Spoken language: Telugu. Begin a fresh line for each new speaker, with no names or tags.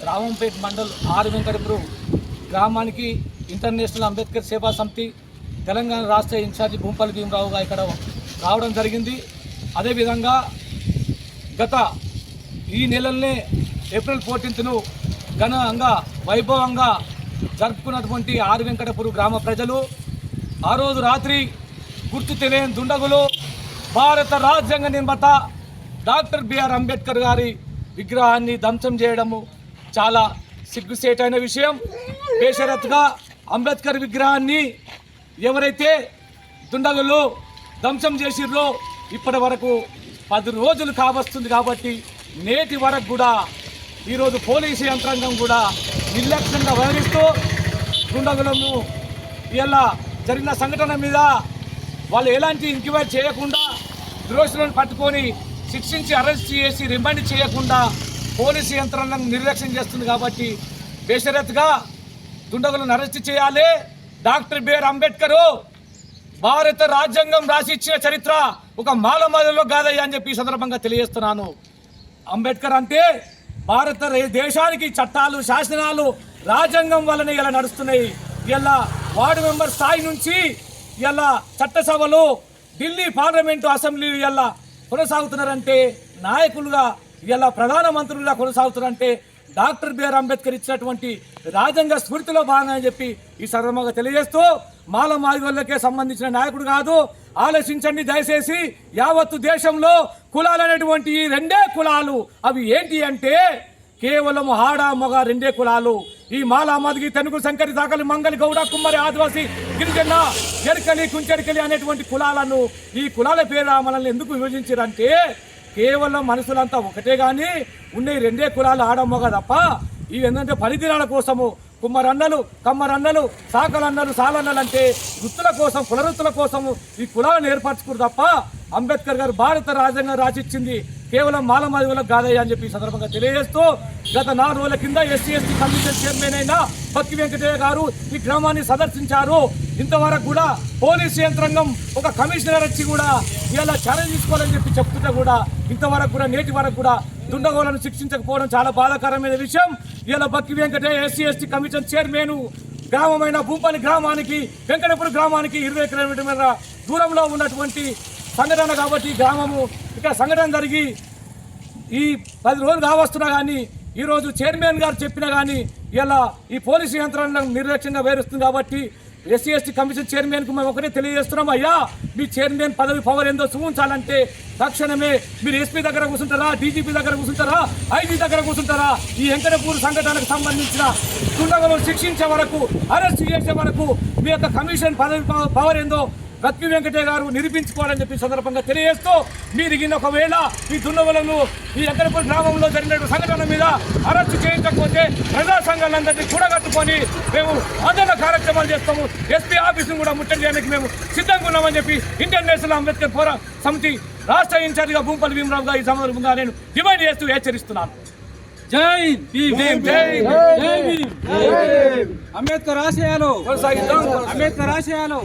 రావంపేట్ మండల్ ఆర్ వెంకటపురం గ్రామానికి ఇంటర్నేషనల్ అంబేద్కర్ సేవా సమితి తెలంగాణ రాష్ట్ర ఇన్ఛార్జి భూంపల్లి భీమరావుగా ఇక్కడ రావడం జరిగింది. అదేవిధంగా గత ఈ నెలలనే ఏప్రిల్ 14ను ఘనంగా వైభవంగా జరుపుకున్నటువంటి ఆర్ వెంకటపురం గ్రామ ప్రజలు ఆ రోజు రాత్రి గుర్తు తెలియని దుండగులు భారత రాజ్యాంగ నిర్మాత డాక్టర్ బిఆర్ అంబేద్కర్ గారి విగ్రహాన్ని ధ్వంసం చేయడము చాలా సిగ్గుసేటైన విషయం. బేషరత్గా అంబేద్కర్ విగ్రహాన్ని ఎవరైతే దుండగులు ధ్వంసం చేసిర్రో ఇప్పటి వరకు 10 రోజులు కావస్తుంది. కాబట్టి నేటి వరకు కూడా ఈరోజు పోలీసు యంత్రాంగం కూడా నిర్లక్ష్యంగా వ్యవహరిస్తూ దుండగులను ఇలా జరిగిన సంఘటన మీద వాళ్ళు ఎలాంటి ఎంక్వైరీ చేయకుండా దోషులను పట్టుకొని శిక్షించి అరెస్ట్ చేసి రిమాండ్ చేయకుండా పోలీసు యంత్రాంగం నిర్లక్ష్యం చేస్తుంది. కాబట్టి బేషరత్గా దుండగులను అరెస్ట్ చేయాలి. డాక్టర్ బిఆర్ అంబేద్కర్ భారత రాజ్యాంగం రాసి ఇచ్చిన చరిత్ర ఒక మాలమాలలో కాదయ్యా అని చెప్పి ఈ సందర్భంగా తెలియజేస్తున్నాను. అంబేద్కర్ అంటే భారత దేశానికి చట్టాలు శాసనాలు రాజ్యాంగం వల్లనే ఇలా నడుస్తున్నాయి. ఇలా వార్డు మెంబర్ స్థాయి నుంచి ఇలా చట్టసభలు ఢిల్లీ పార్లమెంటు అసెంబ్లీ ఇలా కొనసాగుతున్నారంటే నాయకులుగా ఇలా ప్రధానమంత్రులుగా కొనసాగుతున్నారంటే డాక్టర్ బిఆర్ అంబేద్కర్ ఇచ్చినటువంటి రాజ్యాంగ స్ఫూర్తిలో భాగంగా అని చెప్పి ఈ సందర్భంగా తెలియజేస్తూ మాల మాదిగోళ్ళకే సంబంధించిన నాయకుడు కాదు. ఆలోచించండి దయచేసి. యావత్తు దేశంలో కులాలు అనేటువంటి ఈ 2 కులాలు అవి ఏంటి అంటే కేవలం ఆడ మగ 2 కులాలు. ఈ మాల మాదిగి తెనుగు సంకరి దాకలి మంగలి గౌడ కుమ్మరి ఆదివాసి గిరిజన ఎరకలి కుంచెరకలి అనేటువంటి కులాలను ఈ కులాల పేరు మనల్ని ఎందుకు విభజించారంటే కేవలం మనుషులంతా ఒకటే కానీ ఉన్నాయి 2 కులాలు ఆడ మగ తప్ప ఇవి ఏంటంటే పరిధిరాల కోసము కుమ్మరన్నలు కమ్మరన్నలు సాకలన్నలు సాలన్నలు అంటే వృత్తుల కోసం కుల వృత్తుల కోసము ఈ కులాలను ఏర్పరచుకురు తప్ప అంబేద్కర్ గారు భారత రాజ్యాంగం రాసిచ్చింది కేవలం మాల మాదిగోళ్ళకు కాదయ్యా అని చెప్పి ఈ సందర్భంగా తెలియజేస్తూ గత 4 రోజుల కింద ఎస్సీ కమిషన్ చైర్మన్ అయిన పక్కి వెంకటయ్య గారు ఈ గ్రామాన్ని సందర్శించారు. ఇంతవరకు కూడా పోలీసు యంత్రాంగం ఒక కమిషనర్ వచ్చి కూడా ఇలా చర్య తీసుకోవాలని చెప్పి చెప్తుంటే కూడా ఇంతవరకు కూడా నేటి వరకు కూడా దుండగోలను శిక్షించకపోవడం చాలా బాధాకరమైన విషయం. ఇలా Bakki Venkataiah SC commission chairman గ్రామమైన భూంపల్లి గ్రామానికి వెంకటపురం గ్రామానికి 20 కిలోమీటర్ల దూరంలో ఉన్నటువంటి సంఘటన. కాబట్టి గ్రామము ఇక్కడ సంఘటన జరిగి ఈ 10 రోజులు కావస్తున్నా కానీ ఈరోజు చైర్మన్ గారు చెప్పినా కానీ ఇలా ఈ పోలీసు యంత్రాంగం నిర్లక్ష్యంగా వేరుస్తుంది. కాబట్టి ఎస్సీ కమిషన్ చైర్మన్కు మేము ఒకటే తెలియజేస్తున్నాం, అయ్యా మీ చైర్మన్ పదవి పవర్ ఏందో చూపించాలంటే తక్షణమే మీరు ఎస్పీ దగ్గర కూర్చుంటారా, డీజీపీ దగ్గర కూర్చుంటారా, ఐజీ దగ్గర కూర్చుంటారా. ఈ వెంకటపూర్ సంఘటనకు సంబంధించిన దుండగులను శిక్షించే వరకు అరెస్ట్ చేసే వరకు మీ యొక్క కమిషన్ పదవి పవర్ ఏందో బక్కి వెంకటయ్య గారు నిరూపించుకోవాలని చెప్పి సందర్భంగా తెలియజేస్తూ మీరు ఒకవేళ ఈ దుండగులను ఈ వెంకటపూర్ గ్రామంలో జరిగిన సంఘటన మీద అరెస్టు చేయించకపోతే ప్రజా సంఘాలందరినీ కూడగట్టుకొని మేము ఆందోళన కార్యక్రమాలు చేస్తాము. ఎస్పీ ఆఫీసును కూడా ముట్టడి చేయడానికి మేము సిద్ధంగా ఉన్నామని చెప్పి ఇంటర్నేషనల్ అంబేద్కర్ పోరా సమితి రాష్ట్ర ఇన్ఛార్జిగా భూంపల్లి భీమరావుగా ఈ సందర్భంగా నేను డిమాండ్ చేస్తూ హెచ్చరిస్తున్నాను.
జై భీమ్, జై భీమ్. అంబేద్కర్ ఆశయాలు, అంబేద్కర్ ఆశయాలు.